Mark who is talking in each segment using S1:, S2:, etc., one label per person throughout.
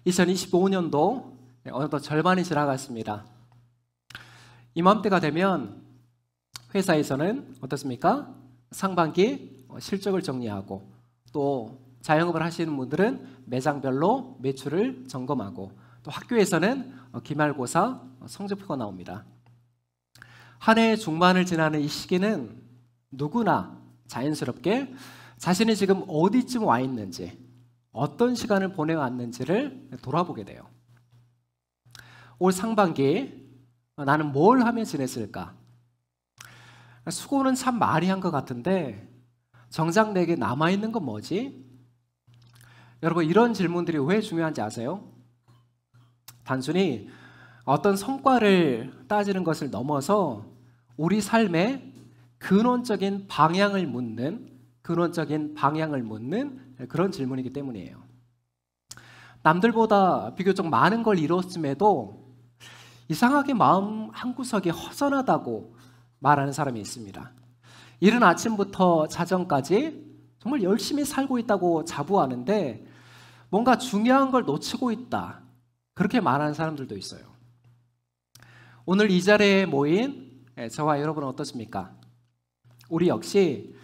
S1: 2025년도 어느덧 절반이 지나갔습니다. 이맘때가 되면 회사에서는 어떻습니까? 상반기 실적을 정리하고 또 자영업을 하시는 분들은 매장별로 매출을 점검하고 또 학교에서는 기말고사 성적표가 나옵니다. 한 해의 중반을 지나는 이 시기는 누구나 자연스럽게 자신이 지금 어디쯤 와 있는지 어떤 시간을 보내왔는지를 돌아보게 돼요. 올 상반기 나는 뭘 하며 지냈을까? 수고는 참 많이 한 것 같은데 정작 내게 남아있는 건 뭐지? 여러분, 이런 질문들이 왜 중요한지 아세요? 단순히 어떤 성과를 따지는 것을 넘어서 우리 삶의 근원적인 방향을 묻는 그런 질문이기 때문이에요. 남들보다 비교적 많은 걸 이뤘음에도 이상하게 마음 한구석이 허전하다고 말하는 사람이 있습니다. 이른 아침부터 자정까지 정말 열심히 살고 있다고 자부하는데 뭔가 중요한 걸 놓치고 있다, 그렇게 말하는 사람들도 있어요. 오늘 이 자리에 모인 저와 여러분은 어떻습니까? 우리 역시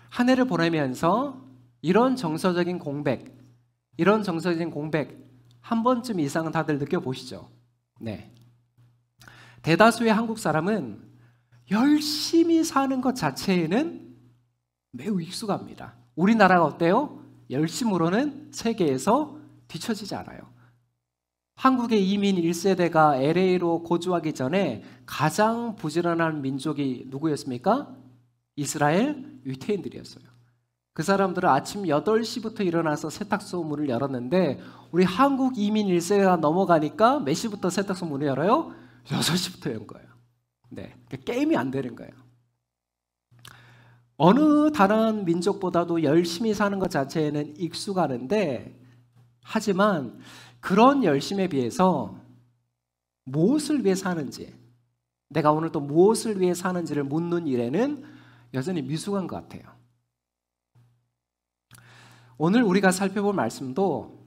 S1: 한 해를 보내면서 이런 정서적인 공백 한 번쯤 이상은 다들 느껴보시죠? 네. 대다수의 한국 사람은 열심히 사는 것 자체에는 매우 익숙합니다. 우리나라가 어때요? 열심으로는 세계에서 뒤처지지 않아요. 한국의 이민 1세대가 LA로 거주하기 전에 가장 부지런한 민족이 누구였습니까? 이스라엘 유태인들이었어요. 그 사람들은 아침 8시부터 일어나서 세탁소 문을 열었는데 우리 한국 이민 1세대가 넘어가니까 몇 시부터 세탁소 문을 열어요? 6시부터 연 거예요. 네, 게임이 안 되는 거예요. 어느 다른 민족보다도 열심히 사는 것 자체에는 익숙하는데, 하지만 그런 열심에 비해서 무엇을 위해 사는지, 내가 오늘 또 무엇을 위해 사는지를 묻는 일에는 여전히 미숙한 것 같아요. 오늘 우리가 살펴볼 말씀도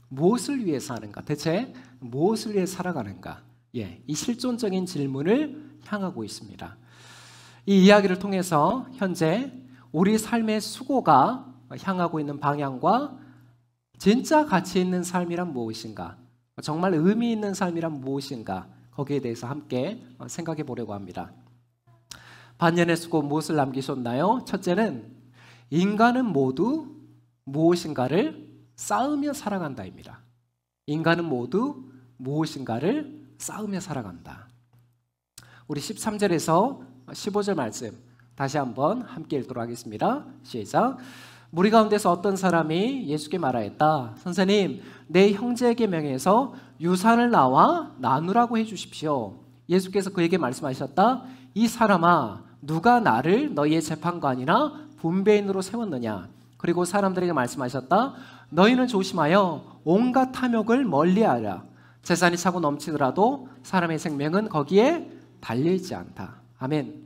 S1: 무엇을 위해 사는가, 대체 무엇을 위해 살아가는가, 이 실존적인 질문을 향하고 있습니다. 이 이야기를 통해서 현재 우리 삶의 수고가 향하고 있는 방향과 진짜 가치 있는 삶이란 무엇인가, 정말 의미 있는 삶이란 무엇인가, 거기에 대해서 함께 생각해 보려고 합니다. 반년의 수고 무엇을 남기셨나요? 첫째는 인간은 모두 무엇인가를 쌓으며 살아간다입니다. 인간은 모두 무엇인가를 쌓으며 살아간다. 우리 13절에서 15절 말씀 다시 한번 함께 읽도록 하겠습니다. 시작. 무리 가운데서 어떤 사람이 예수께 말하였다. 선생님, 내 형제에게 명해서 유산을 나와 나누라고 해주십시오. 예수께서 그에게 말씀하셨다. 이 사람아, 누가 나를 너희의 재판관이나 분배인으로 세웠느냐? 그리고 사람들에게 말씀하셨다. 너희는 조심하여 온갖 탐욕을 멀리하라. 재산이 차고 넘치더라도 사람의 생명은 거기에 달려있지 않다. 아멘.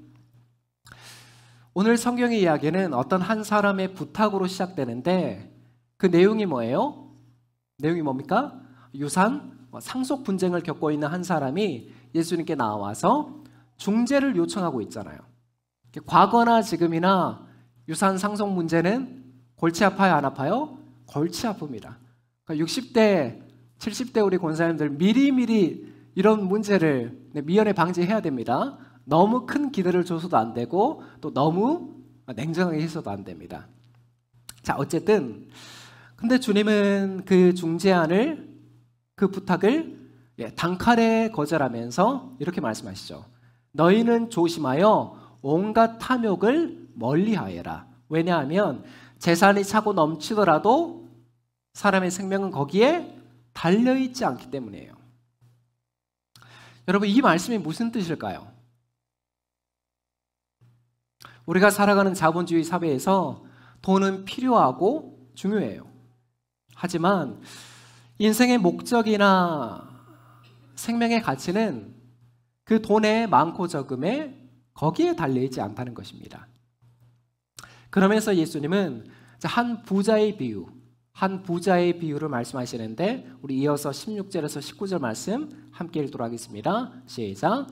S1: 오늘 성경의 이야기는 어떤 한 사람의 부탁으로 시작되는데 그 내용이 뭐예요? 내용이 뭡니까? 유산, 상속 분쟁을 겪고 있는 한 사람이 예수님께 나와서 중재를 요청하고 있잖아요. 과거나 지금이나 유산 상속 문제는 골치 아파요, 안 아파요? 골치 아픕니다. 그러니까 60대, 70대 우리 권사님들 미리미리 이런 문제를 미연에 방지해야 됩니다. 너무 큰 기대를 줘서도 안 되고 또 너무 냉정하게 해서도 안 됩니다. 자, 어쨌든 근데 주님은 그 중재안을, 그 부탁을 단칼에 거절하면서 이렇게 말씀하시죠. 너희는 조심하여 온갖 탐욕을 멀리하여라. 왜냐하면 재산이 차고 넘치더라도 사람의 생명은 거기에 달려있지 않기 때문이에요. 여러분, 이 말씀이 무슨 뜻일까요? 우리가 살아가는 자본주의 사회에서 돈은 필요하고 중요해요. 하지만 인생의 목적이나 생명의 가치는 그 돈의 많고 적음에 거기에 달려있지 않다는 것입니다. 그러면서 예수님은 한 부자의 비유, 한 부자의 비유를 말씀하시는데 우리 이어서 16절에서 19절 말씀 함께 읽도록 하겠습니다. 시작.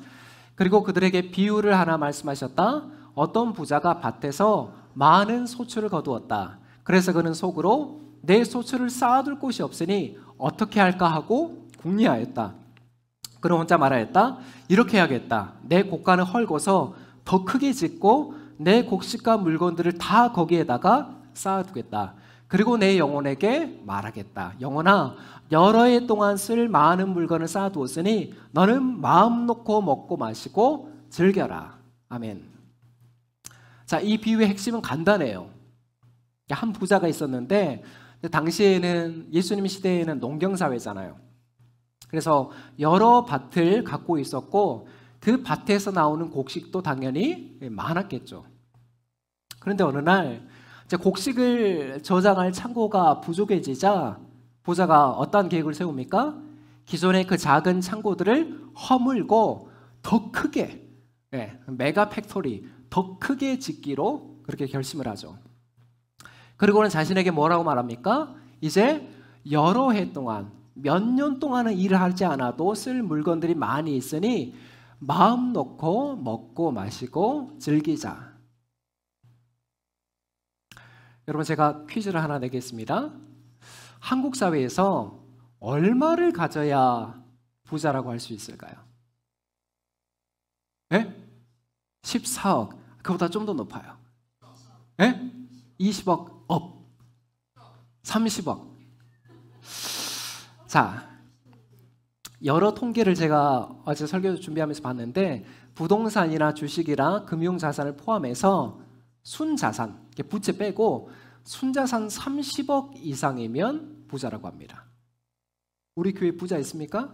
S1: 그리고 그들에게 비유를 하나 말씀하셨다. 어떤 부자가 밭에서 많은 소출을 거두었다. 그래서 그는 속으로 내 소출을 쌓아둘 곳이 없으니 어떻게 할까 하고 궁리하였다. 그는 혼자 말하였다. 이렇게 해야겠다. 내 곡간을 헐고서 더 크게 짓고 내 곡식과 물건들을 다 거기에다가 쌓아두겠다. 그리고 내 영혼에게 말하겠다. 영혼아, 여러 해 동안 쓸 많은 물건을 쌓아두었으니 너는 마음 놓고 먹고 마시고 즐겨라. 아멘. 자, 이 비유의 핵심은 간단해요. 한 부자가 있었는데 당시에는 예수님 시대에는 농경사회잖아요. 그래서 여러 밭을 갖고 있었고 그 밭에서 나오는 곡식도 당연히 많았겠죠. 그런데 어느 날 곡식을 저장할 창고가 부족해지자 부자가 어떤 계획을 세웁니까? 기존의 그 작은 창고들을 허물고 더 크게, 메가 팩토리, 더 크게 짓기로 그렇게 결심을 하죠. 그리고는 자신에게 뭐라고 말합니까? 이제 여러 해 동안, 몇 년 동안은 일을 하지 않아도 쓸 물건들이 많이 있으니 마음 놓고 먹고 마시고 즐기자. 여러분, 제가 퀴즈를 하나 내겠습니다. 한국 사회에서 얼마를 가져야 부자라고 할 수 있을까요? 14억. 그보다 좀 더 높아요. 20억 업. 30억. 자, 여러 통계를 제가 어제 설교 준비하면서 봤는데 부동산이나 주식이나 금융자산을 포함해서 순자산, 부채 빼고 순자산 30억 이상이면 부자라고 합니다. 우리 교회 부자 있습니까?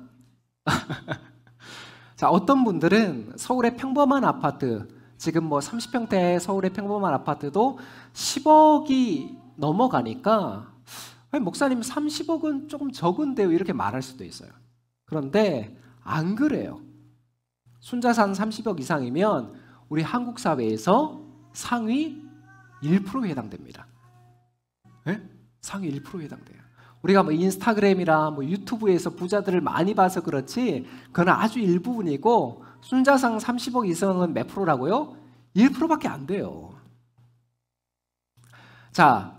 S1: 자, 어떤 분들은 서울의 평범한 아파트, 지금 뭐 30평대 서울의 평범한 아파트도 10억이 넘어가니까 목사님 30억은 조금 적은데요, 이렇게 말할 수도 있어요. 그런데 안 그래요. 순자산 30억 이상이면 우리 한국 사회에서 상위 1%에 해당됩니다. 상위 1%에 해당돼요. 우리가 뭐 인스타그램이나 뭐 유튜브에서 부자들을 많이 봐서 그렇지 그건 아주 일부분이고 순자산 30억 이상은 몇 프로라고요? 1%밖에 안 돼요. 자,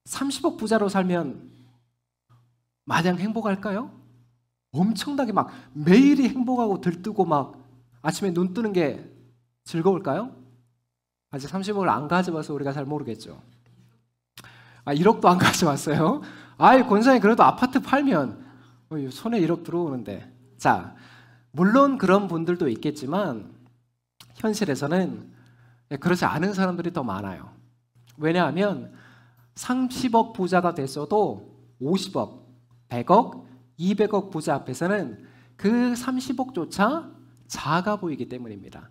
S1: 30억 부자로 살면 마냥 행복할까요? 엄청나게 막 매일이 행복하고 들뜨고 막 아침에 눈 뜨는 게 즐거울까요? 아직 30억을 안 가져와서 우리가 잘 모르겠죠. 1억도 안 가져왔어요. 권사님 그래도 아파트 팔면 손에 1억 들어오는데. 자, 물론 그런 분들도 있겠지만 현실에서는 그렇지 않은 사람들이 더 많아요. 왜냐하면 30억 부자가 됐어도 50억, 100억, 200억 부자 앞에서는 그 30억조차 작아 보이기 때문입니다.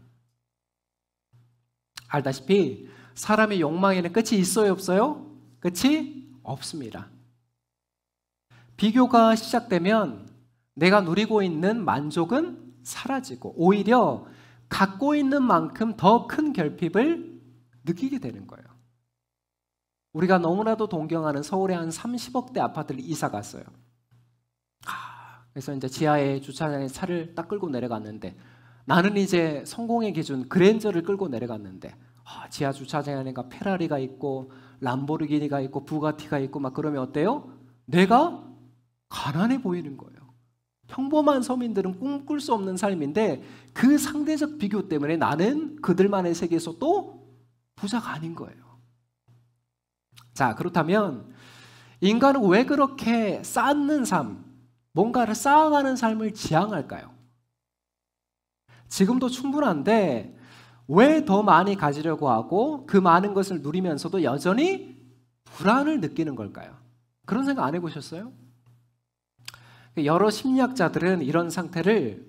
S1: 알다시피 사람의 욕망에는 끝이 있어요, 없어요? 끝이 없습니다. 비교가 시작되면 내가 누리고 있는 만족은 사라지고 오히려 갖고 있는 만큼 더 큰 결핍을 느끼게 되는 거예요. 우리가 너무나도 동경하는 서울의 한 30억대 아파트를 이사 갔어요. 그래서 이제 지하에 주차장에 차를 딱 끌고 내려갔는데 나는 이제 성공의 기준 그랜저를 끌고 내려갔는데 지하 주차장에는 페라리가 있고 람보르기니가 있고 부가티가 있고 막 그러면 어때요? 내가 가난해 보이는 거예요. 평범한 서민들은 꿈꿀 수 없는 삶인데 그 상대적 비교 때문에 나는 그들만의 세계에서 또 부자가 아닌 거예요. 자, 그렇다면 인간은 왜 그렇게 쌓는 삶, 뭔가를 쌓아가는 삶을 지향할까요? 지금도 충분한데 왜 더 많이 가지려고 하고 그 많은 것을 누리면서도 여전히 불안을 느끼는 걸까요? 그런 생각 안 해보셨어요? 여러 심리학자들은 이런 상태를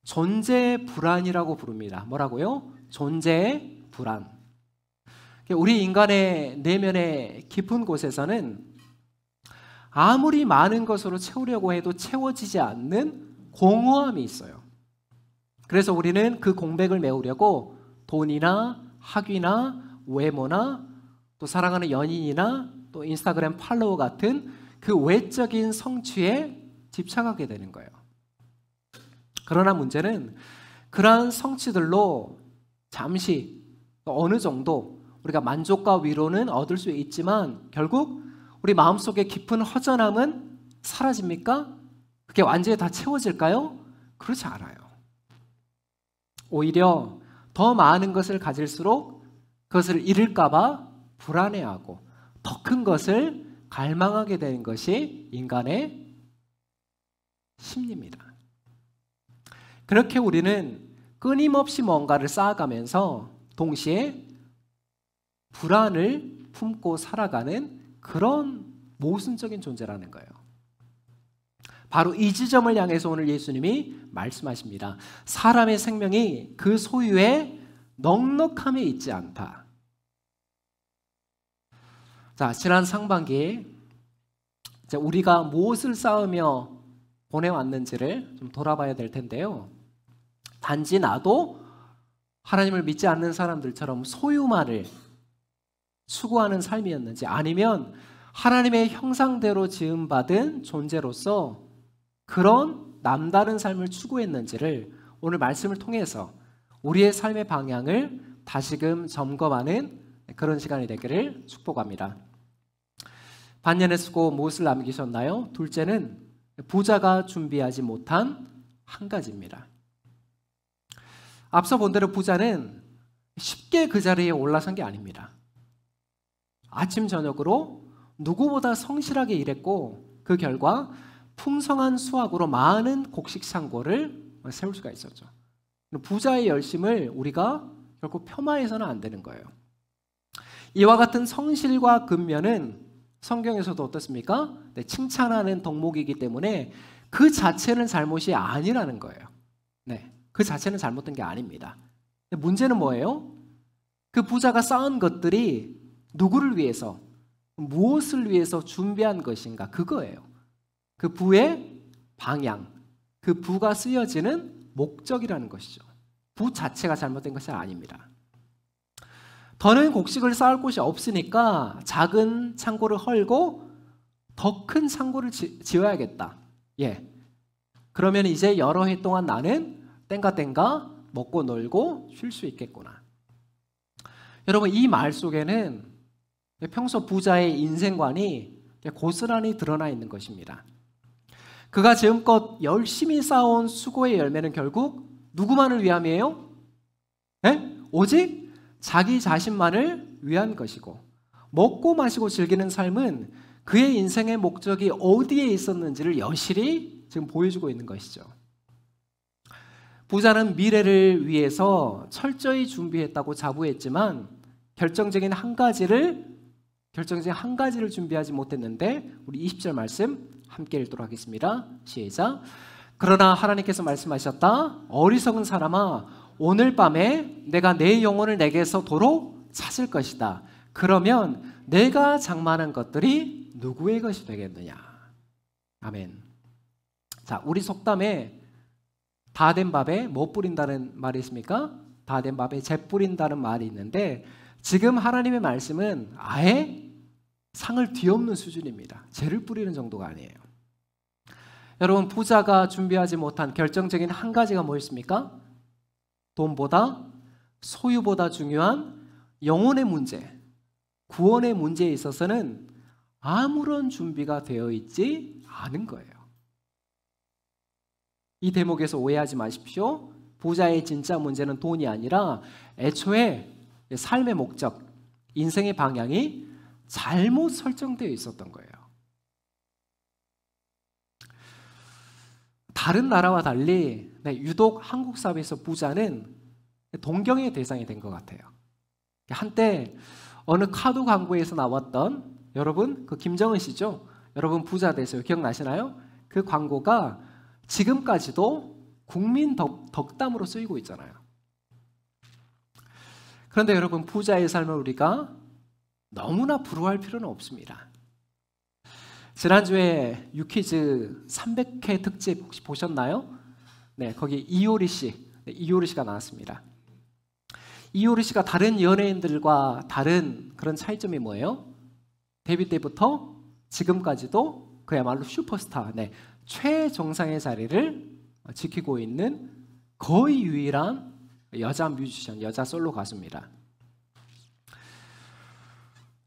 S1: 존재 불안이라고 부릅니다. 뭐라고요? 존재 불안. 우리 인간의 내면의 깊은 곳에서는 아무리 많은 것으로 채우려고 해도 채워지지 않는 공허함이 있어요. 그래서 우리는 그 공백을 메우려고 돈이나 학위나 외모나 또 사랑하는 연인이나 또 또 인스타그램 팔로워 같은 그 외적인 성취에 집착하게 되는 거예요. 그러나 문제는 그러한 성취들로 잠시 어느 정도 우리가 만족과 위로는 얻을 수 있지만 결국 우리 마음속에 깊은 허전함은 사라집니까? 그게 완전히 다 채워질까요? 그렇지 않아요. 오히려 더 많은 것을 가질수록 그것을 잃을까 봐 불안해하고 더 큰 것을 갈망하게 되는 것이 인간의 심리입니다. 그렇게 우리는 끊임없이 뭔가를 쌓아가면서 동시에 불안을 품고 살아가는 그런 모순적인 존재라는 거예요. 바로 이 지점을 향해서 오늘 예수님이 말씀하십니다. 사람의 생명이 그 소유의 넉넉함에 있지 않다. 자, 지난 상반기에 우리가 무엇을 쌓으며 보내왔는지를 좀 돌아봐야 될 텐데요. 단지 나도 하나님을 믿지 않는 사람들처럼 소유만을 추구하는 삶이었는지, 아니면 하나님의 형상대로 지음받은 존재로서 그런 남다른 삶을 추구했는지를 오늘 말씀을 통해서 우리의 삶의 방향을 다시금 점검하는 그런 시간이 되기를 축복합니다. 반년의 수고 무엇을 남기셨나요? 둘째는 부자가 준비하지 못한 한 가지입니다. 앞서 본 대로 부자는 쉽게 그 자리에 올라선 게 아닙니다. 아침 저녁으로 누구보다 성실하게 일했고 그 결과 풍성한 수확으로 많은 곡식 창고를 세울 수가 있었죠. 부자의 열심을 우리가 결코 폄하해서는 안 되는 거예요. 이와 같은 성실과 근면은 성경에서도 어떻습니까? 네, 칭찬하는 덕목이기 때문에 그 자체는 잘못이 아니라는 거예요. 네, 그 자체는 잘못된 게 아닙니다. 문제는 뭐예요? 그 부자가 쌓은 것들이 누구를 위해서, 무엇을 위해서 준비한 것인가, 그거예요. 그 부의 방향, 그 부가 쓰여지는 목적이라는 것이죠. 부 자체가 잘못된 것이 아닙니다. 더는 곡식을 쌓을 곳이 없으니까 작은 창고를 헐고 더 큰 창고를 지어야겠다. 예. 그러면 이제 여러 해 동안 나는 땡가땡가 먹고 놀고 쉴 수 있겠구나. 여러분, 이 말 속에는 평소 부자의 인생관이 고스란히 드러나 있는 것입니다. 그가 지금껏 열심히 쌓아온 수고의 열매는 결국 누구만을 위함이에요? 네? 오직 자기 자신만을 위한 것이고, 먹고 마시고 즐기는 삶은 그의 인생의 목적이 어디에 있었는지를 여실히 지금 보여주고 있는 것이죠. 부자는 미래를 위해서 철저히 준비했다고 자부했지만 결정적인 한 가지를 준비하지 못했는데, 우리 20절 말씀 함께 읽도록 하겠습니다. 시작. 그러나 하나님께서 말씀하셨다. 어리석은 사람아, 오늘 밤에 내가 내 영혼을 내게서 도로 찾을 것이다. 그러면 내가 장만한 것들이 누구의 것이 되겠느냐. 아멘. 자, 우리 속담에 다 된 밥에 뭐 뿌린다는 말이 있습니까? 다 된 밥에 재 뿌린다는 말이 있는데, 지금 하나님의 말씀은 아예 상을 뒤엎는 수준입니다. 재를 뿌리는 정도가 아니에요. 여러분, 부자가 준비하지 못한 결정적인 한 가지가 뭐였습니까? 돈보다, 소유보다 중요한 영혼의 문제, 구원의 문제에 있어서는 아무런 준비가 되어 있지 않은 거예요. 이 대목에서 오해하지 마십시오. 부자의 진짜 문제는 돈이 아니라 애초에 삶의 목적, 인생의 방향이 잘못 설정되어 있었던 거예요. 다른 나라와 달리 유독 한국 사회에서 부자는 동경의 대상이 된 것 같아요. 한때 어느 카드 광고에서 나왔던, 여러분 그 김정은 씨죠? 여러분 부자 되세요. 기억나시나요? 그 광고가 지금까지도 국민 덕담으로 쓰이고 있잖아요. 그런데 여러분, 부자의 삶을 우리가 너무나 부러워할 필요는 없습니다. 지난주에 유퀴즈 300회 특집 혹시 보셨나요? 네, 거기 이효리 씨, 이효리 씨가 나왔습니다. 이효리 씨가 다른 연예인들과 다른 그런 차이점이 뭐예요? 데뷔 때부터 지금까지도 그야말로 슈퍼스타, 최정상의 자리를 지키고 있는 거의 유일한 여자 뮤지션, 여자 솔로 가수입니다.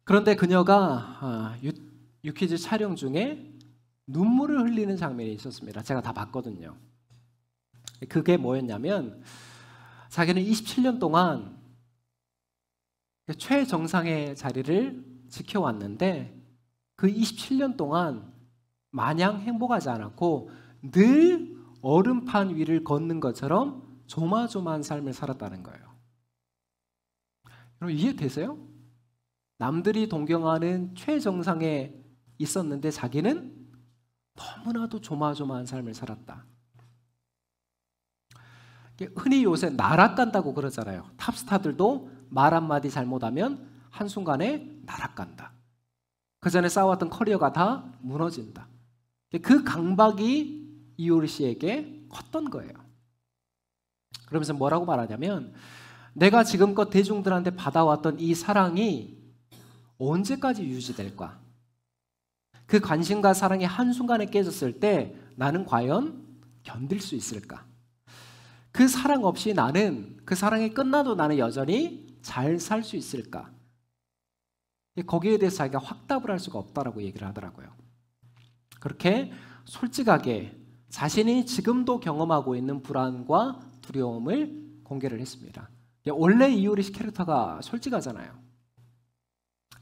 S1: 그런데 그녀가 유퀴즈 촬영 중에 눈물을 흘리는 장면이 있었습니다. 제가 다 봤거든요. 그게 뭐였냐면 자기는 27년 동안 최정상의 자리를 지켜왔는데 그 27년 동안 마냥 행복하지 않았고 늘 얼음판 위를 걷는 것처럼 조마조마한 삶을 살았다는 거예요. 여러분 이해되세요? 남들이 동경하는 최정상에 있었는데 자기는 너무나도 조마조마한 삶을 살았다. 흔히 요새 나락간다고 그러잖아요. 탑스타들도 말 한마디 잘못하면 한순간에 나락간다. 그 전에 쌓아왔던 커리어가 다 무너진다. 그 강박이 이효리 씨에게 컸던 거예요. 그러면서 뭐라고 말하냐면 내가 지금껏 대중들한테 받아왔던 이 사랑이 언제까지 유지될까? 그 관심과 사랑이 한순간에 깨졌을 때 나는 과연 견딜 수 있을까? 그 사랑 없이 나는, 그 사랑이 끝나도 나는 여전히 잘 살 수 있을까? 거기에 대해서 자기가 확답을 할 수가 없다라고 얘기를 하더라고요. 그렇게 솔직하게 자신이 지금도 경험하고 있는 불안과 두려움을 공개를 했습니다. 원래 이효리 씨 캐릭터가 솔직하잖아요.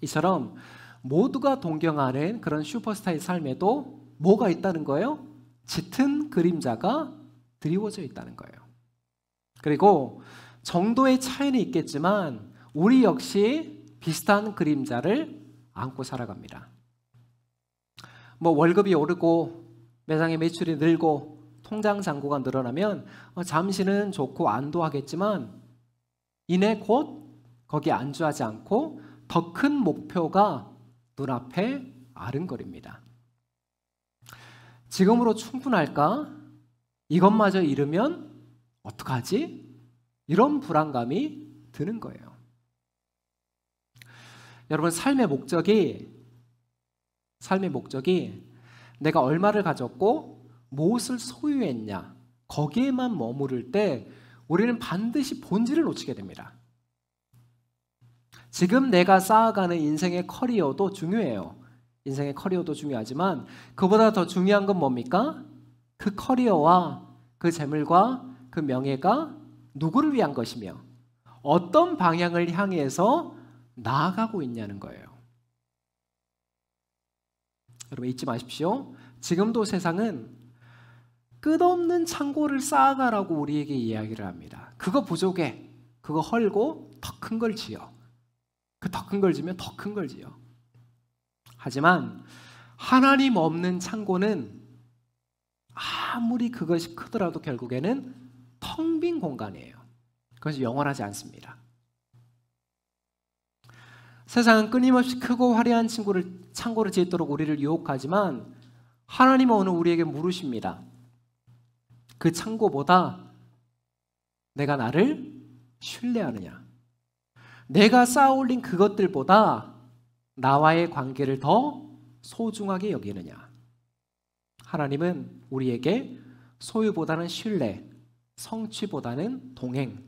S1: 이처럼 모두가 동경하는 그런 슈퍼스타의 삶에도 뭐가 있다는 거예요? 짙은 그림자가 드리워져 있다는 거예요. 그리고 정도의 차이는 있겠지만 우리 역시 비슷한 그림자를 안고 살아갑니다. 월급이 오르고 매장의 매출이 늘고 통장 잔고가 늘어나면 잠시는 좋고 안도하겠지만 이내 곧 거기에 안주하지 않고 더 큰 목표가 눈앞에 아른거립니다. 지금으로 충분할까? 이것마저 잃으면 어떡하지? 이런 불안감이 드는 거예요. 여러분 삶의 목적이 내가 얼마를 가졌고 무엇을 소유했냐 거기에만 머무를 때 우리는 반드시 본질을 놓치게 됩니다. 지금 내가 쌓아가는 인생의 커리어도 중요해요. 인생의 커리어도 중요하지만 그보다 더 중요한 건 뭡니까? 그 커리어와 그 재물과 그 명예가 누구를 위한 것이며 어떤 방향을 향해서 나아가고 있냐는 거예요. 여러분 잊지 마십시오. 지금도 세상은 끝없는 창고를 쌓아가라고 우리에게 이야기를 합니다. 그거 부족해. 그거 헐고 더 큰 걸 지어. 그 더 큰 걸 지면 더 큰 걸 지어. 하지만 하나님 없는 창고는 아무리 그것이 크더라도 결국에는 텅 빈 공간이에요. 그것이 영원하지 않습니다. 세상은 끊임없이 크고 화려한 창고를 짓도록 우리를 유혹하지만 하나님은 오늘 우리에게 물으십니다. 그 창고보다 내가 나를 신뢰하느냐? 내가 쌓아올린 그것들보다 나와의 관계를 더 소중하게 여기느냐? 하나님은 우리에게 소유보다는 신뢰, 성취보다는 동행,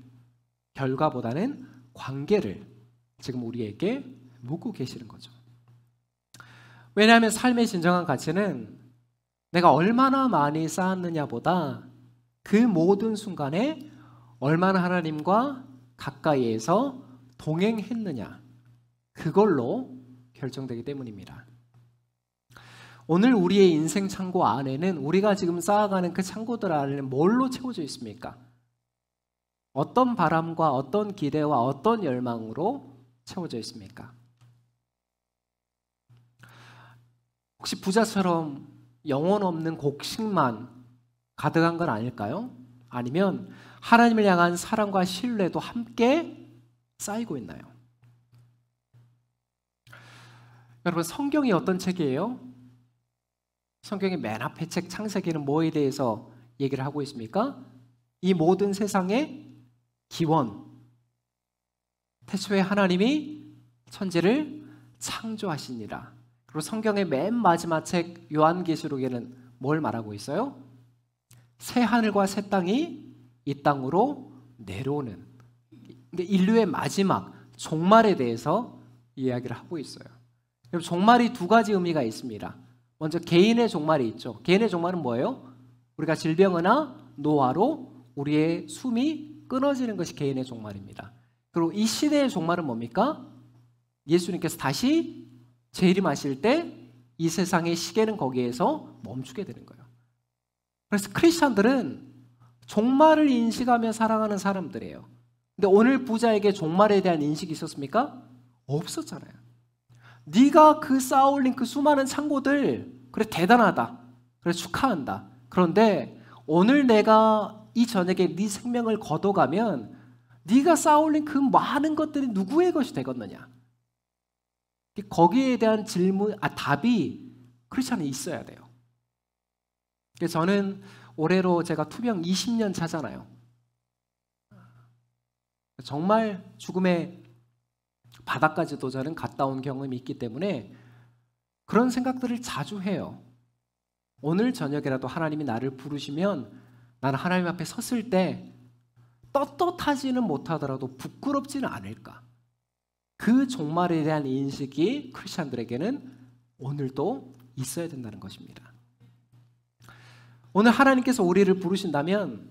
S1: 결과보다는 관계를 지금 우리에게 묻고 계시는 거죠. 왜냐하면 삶의 진정한 가치는 내가 얼마나 많이 쌓았느냐보다 그 모든 순간에 얼마나 하나님과 가까이에서 동행했느냐 그걸로 결정되기 때문입니다. 오늘 우리의 인생 창고 안에는 우리가 지금 쌓아가는 그 창고들 안에는 뭘로 채워져 있습니까? 어떤 바람과 어떤 기대와 어떤 열망으로 채워져 있습니까? 혹시 부자처럼 영혼 없는 곡식만 가득한 건 아닐까요? 아니면 하나님을 향한 사랑과 신뢰도 함께 쌓이고 있나요? 여러분 성경이 어떤 책이에요? 성경의 맨 앞에 책 창세기는 뭐에 대해서 얘기를 하고 있습니까? 이 모든 세상의 기원, 태초에 하나님이 천지를 창조하시니라. 그리고 성경의 맨 마지막 책 요한계시록에는 뭘 말하고 있어요? 새 하늘과 새 땅이 이 땅으로 내려오는, 인류의 마지막 종말에 대해서 이야기를 하고 있어요. 종말이 두 가지 의미가 있습니다. 먼저 개인의 종말이 있죠. 개인의 종말은 뭐예요? 우리가 질병이나 노화로 우리의 숨이 끊어지는 것이 개인의 종말입니다. 그리고 이 시대의 종말은 뭡니까? 예수님께서 다시 재림하실 때 이 세상의 시계는 거기에서 멈추게 되는 거예요. 그래서 크리스천들은 종말을 인식하며 살아가는 사람들이에요. 근데 오늘 부자에게 종말에 대한 인식이 있었습니까? 없었잖아요. 네가 그 쌓아올린 그 수많은 창고들, 그래 대단하다, 그래 축하한다. 그런데 오늘 내가 이 저녁에 네 생명을 걷어가면 네가 쌓아올린 그 많은 것들이 누구의 것이 되겠느냐? 거기에 대한 질문, 답이 크리스천에 있어야 돼요. 그래서 저는 올해로 제가 투병 20년 차잖아요. 정말 죽음의 바닥까지도 저는 갔다 온 경험이 있기 때문에 그런 생각들을 자주 해요. 오늘 저녁이라도 하나님이 나를 부르시면 나는 하나님 앞에 섰을 때 떳떳하지는 못하더라도 부끄럽지는 않을까? 그 종말에 대한 인식이 크리스천들에게는 오늘도 있어야 된다는 것입니다. 오늘 하나님께서 우리를 부르신다면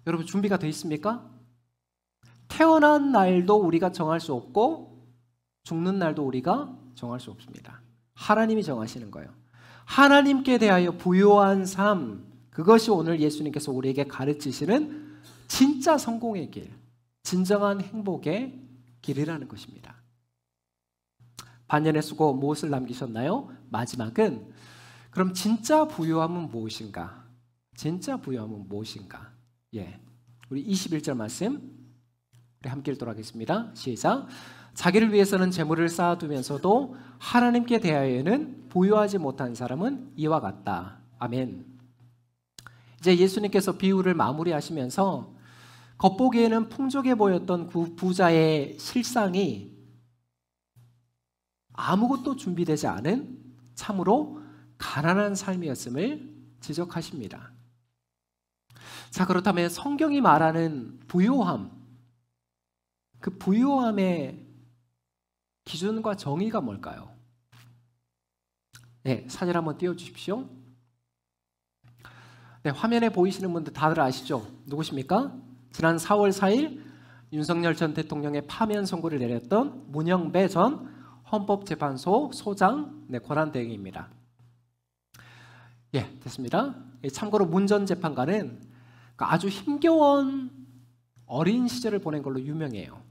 S1: 여러분 준비가 되어 있습니까? 태어난 날도 우리가 정할 수 없고 죽는 날도 우리가 정할 수 없습니다. 하나님이 정하시는 거예요. 하나님께 대하여 부요한 삶, 그것이 오늘 예수님께서 우리에게 가르치시는 진짜 성공의 길, 진정한 행복의 길이라는 것입니다. 반년의 수고 무엇을 남기셨나요? 마지막은 그럼 진짜 부요함은 무엇인가? 진짜 부요함은 무엇인가? 우리 21절 말씀 우리 함께 읽도록 하겠습니다. 시작. 자기를 위해서는 재물을 쌓아두면서도 하나님께 대하여는 부요하지 못한 사람은 이와 같다. 아멘. 이제 예수님께서 비유를 마무리하시면서 겉보기에는 풍족해 보였던 그 부자의 실상이 아무것도 준비되지 않은 참으로 가난한 삶이었음을 지적하십니다. 자, 그렇다면 성경이 말하는 부요함, 그 부요함의 기준과 정의가 뭘까요? 사진 한번 띄워주십시오. 화면에 보이시는 분들 다들 아시죠? 누구십니까? 지난 4월 4일 윤석열 전 대통령의 파면 선고를 내렸던 문영배 전 헌법재판소 소장 권한대행입니다. 됐습니다. 참고로 문 전 재판관은 아주 힘겨운 어린 시절을 보낸 걸로 유명해요.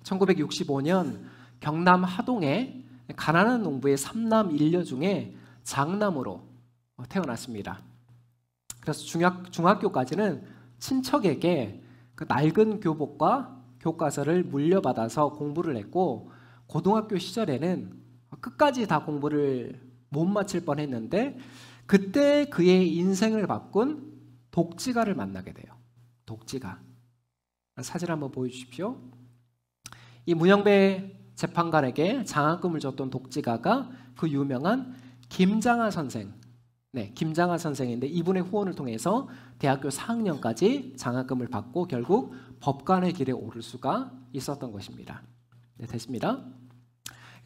S1: 1965년 경남 하동에 가난한 농부의 3남 1녀 중에 장남으로 태어났습니다. 그래서 중학교까지는 친척에게 그 낡은 교복과 교과서를 물려받아서 공부를 했고, 고등학교 시절에는 끝까지 다 공부를 못 마칠 뻔했는데 그때 그의 인생을 바꾼 독지가를 만나게 돼요. 독지가. 사진 한번 보여주십시오. 이 문영배 재판관에게 장학금을 줬던 독지가가 그 유명한 김장하 선생. 김장하 선생인데 이분의 후원을 통해서 대학교 4학년까지 장학금을 받고 결국 법관의 길에 오를 수가 있었던 것입니다. 됐습니다.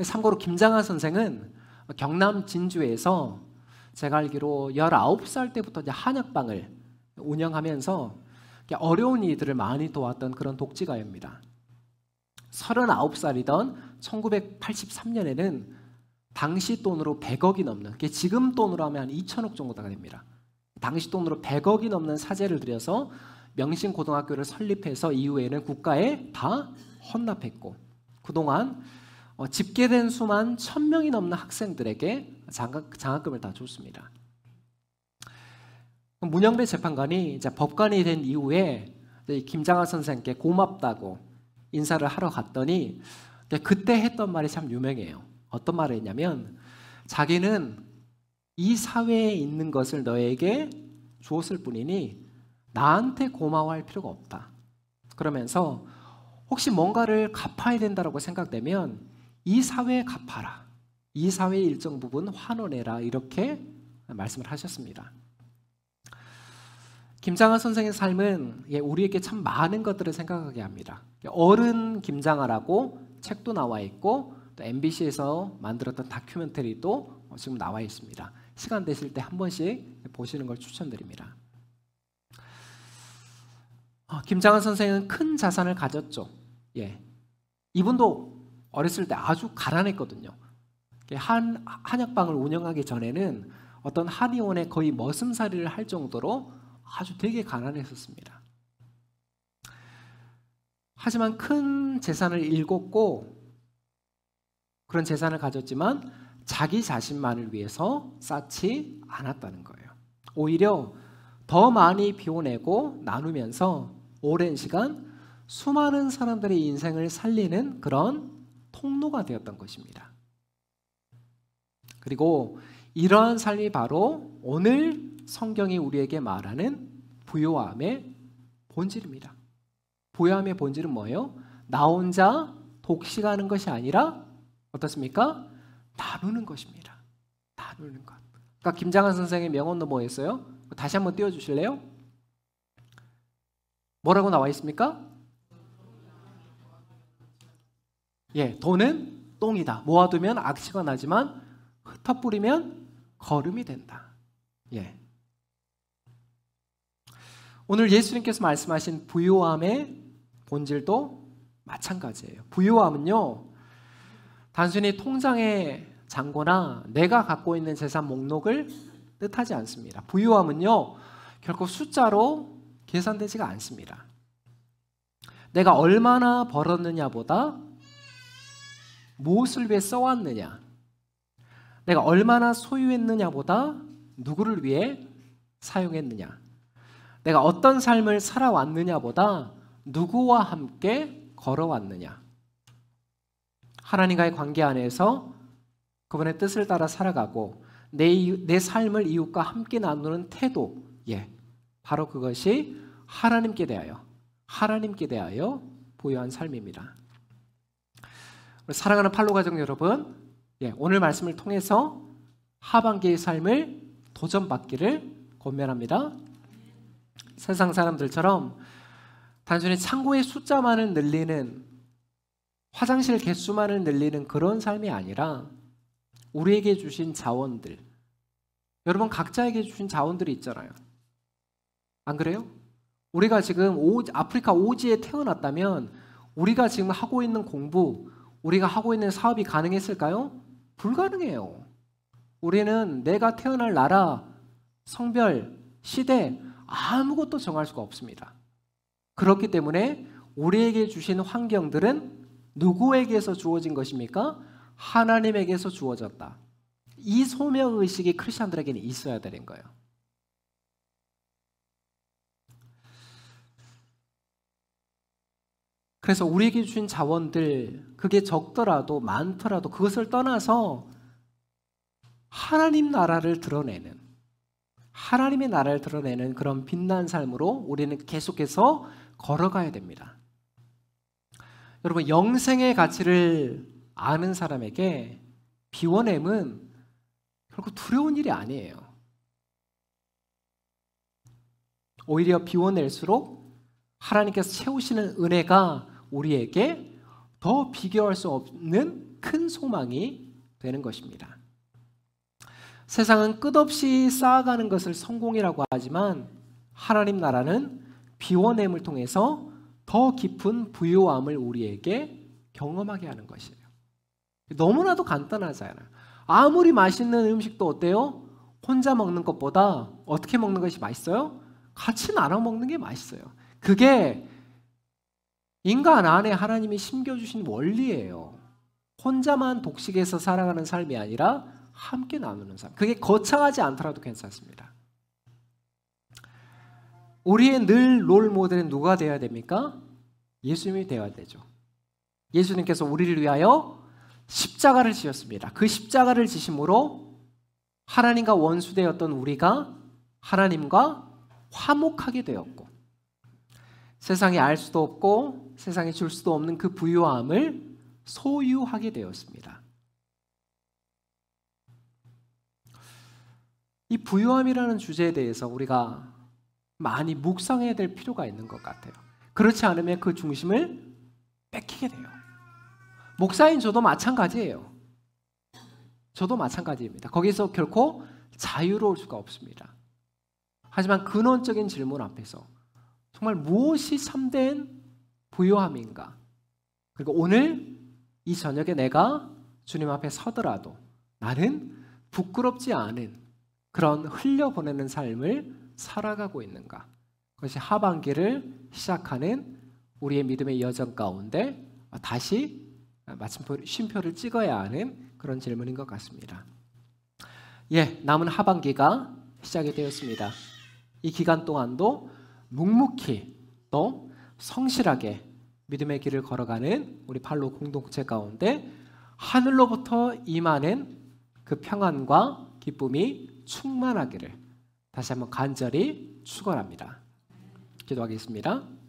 S1: 참고로 김장하 선생은 경남 진주에서 제가 알기로 19살 때부터 이제 한약방을 운영하면서 어려운 이들을 많이 도왔던 그런 독지가입니다. 39살이던 1983년에는 당시 돈으로 100억이 넘는, 지금 돈으로 하면 한 2천억 정도가 됩니다. 당시 돈으로 100억이 넘는 사재를 들여서 명신고등학교를 설립해서 이후에는 국가에 다 헌납했고, 그동안 집계된 수만 1000명이 넘는 학생들에게 장학금을 다 줬습니다. 문영배 재판관이 이제 법관이 된 이후에 김장하 선생께 고맙다고 인사를 하러 갔더니 그때 했던 말이 참 유명해요. 어떤 말을 했냐면, 자기는 이 사회에 있는 것을 너에게 주었을 뿐이니 나한테 고마워할 필요가 없다. 그러면서 혹시 뭔가를 갚아야 된다고 생각되면 이 사회에 갚아라. 이 사회의 일정 부분 환원해라 이렇게 말씀을 하셨습니다. 김장하 선생의 삶은 우리에게 참 많은 것들을 생각하게 합니다. 어른 김장하라고 책도 나와 있고 또 MBC에서 만들었던 다큐멘터리도 지금 나와 있습니다. 시간 되실 때 한 번씩 보시는 걸 추천드립니다. 김장하 선생은 큰 자산을 가졌죠. 이분도 어렸을 때 아주 가난했거든요. 한약방을 운영하기 전에는 어떤 한의원에 거의 머슴살이를 할 정도로 아주 되게 가난했었습니다. 하지만 큰 재산을 일궜고 그런 재산을 가졌지만 자기 자신만을 위해서 쌓지 않았다는 거예요. 오히려 더 많이 비워내고 나누면서 오랜 시간 수많은 사람들의 인생을 살리는 그런 통로가 되었던 것입니다. 그리고 이러한 삶이 바로 오늘 성경이 우리에게 말하는 부요함의 본질입니다. 부요함의 본질은 뭐예요? 나 혼자 독식하는 것이 아니라 어떻습니까? 나누는 것입니다. 나누는 것. 그러니까 김장한 선생의 명언도 뭐였어요? 다시 한번 띄워주실래요? 뭐라고 나와 있습니까? 돈은 똥이다. 모아두면 악취가 나지만 흩어뿌리면 거름이 된다. 오늘 예수님께서 말씀하신 부요함의 본질도 마찬가지예요. 부요함은요, 단순히 통장의 잔고나 내가 갖고 있는 재산 목록을 뜻하지 않습니다. 부요함은요, 결코 숫자로 계산되지가 않습니다. 내가 얼마나 벌었느냐보다 무엇을 위해 써왔느냐, 내가 얼마나 소유했느냐보다 누구를 위해 사용했느냐, 내가 어떤 삶을 살아왔느냐보다 누구와 함께 걸어왔느냐, 하나님과의 관계 안에서 그분의 뜻을 따라 살아가고 내 삶을 이웃과 함께 나누는 태도, 바로 그것이 하나님께 대하여 부요한 삶입니다. 사랑하는 팔로 가족 여러분, 오늘 말씀을 통해서 하반기의 삶을 도전받기를 권면합니다. 세상 사람들처럼 단순히 창고의 숫자만을 늘리는, 화장실 개수만을 늘리는 그런 삶이 아니라 우리에게 주신 자원들, 여러분 각자에게 주신 자원들이 있잖아요. 안 그래요? 우리가 지금 아프리카 오지에 태어났다면 우리가 지금 하고 있는 공부, 우리가 하고 있는 사업이 가능했을까요? 불가능해요. 우리는 내가 태어날 나라, 성별, 시대 아무것도 정할 수가 없습니다. 그렇기 때문에 우리에게 주신 환경들은 누구에게서 주어진 것입니까? 하나님에게서 주어졌다. 이 소명의식이 크리스천들에게는 있어야 되는 거예요. 그래서 우리에게 주신 자원들, 그게 적더라도 많더라도 그것을 떠나서 하나님 나라를 드러내는, 하나님의 나라를 드러내는 그런 빛난 삶으로 우리는 계속해서 걸어가야 됩니다. 여러분, 영생의 가치를 아는 사람에게 비워냄은 결코 두려운 일이 아니에요. 오히려 비워낼수록 하나님께서 채우시는 은혜가 우리에게 더 비교할 수 없는 큰 소망이 되는 것입니다. 세상은 끝없이 쌓아가는 것을 성공이라고 하지만 하나님 나라는 비워냄을 통해서 더 깊은 부요함을 우리에게 경험하게 하는 것이에요. 너무나도 간단하잖아요. 아무리 맛있는 음식도 어때요? 혼자 먹는 것보다 어떻게 먹는 것이 맛있어요? 같이 나눠 먹는 게 맛있어요. 그게 인간 안에 하나님이 심겨주신 원리예요. 혼자만 독식해서 살아가는 삶이 아니라 함께 나누는 삶. 그게 거창하지 않더라도 괜찮습니다. 우리의 늘 롤 모델은 누가 되어야 됩니까? 예수님이 되어야 되죠. 예수님께서 우리를 위하여 십자가를 지셨습니다. 그 십자가를 지심으로 하나님과 원수되었던 우리가 하나님과 화목하게 되었고, 세상이 알 수도 없고 세상이 줄 수도 없는 그 부요함을 소유하게 되었습니다. 이 부유함이라는 주제에 대해서 우리가 많이 묵상해야 될 필요가 있는 것 같아요. 그렇지 않으면 그 중심을 뺏기게 돼요. 목사인 저도 마찬가지예요. 저도 마찬가지입니다. 거기서 결코 자유로울 수가 없습니다. 하지만 근원적인 질문 앞에서 정말 무엇이 참된 부유함인가? 그리고 오늘 이 저녁에 내가 주님 앞에 서더라도 나는 부끄럽지 않은 그런 흘려보내는 삶을 살아가고 있는가? 그것이 하반기를 시작하는 우리의 믿음의 여정 가운데 다시 쉼표를 찍어야 하는 그런 질문인 것 같습니다. 남은 하반기가 시작이 되었습니다. 이 기간 동안도 묵묵히 또 성실하게 믿음의 길을 걸어가는 우리 팔로 공동체 가운데 하늘로부터 임하는 그 평안과 기쁨이 충만하기를 다시 한번 간절히 축원합니다. 기도하겠습니다.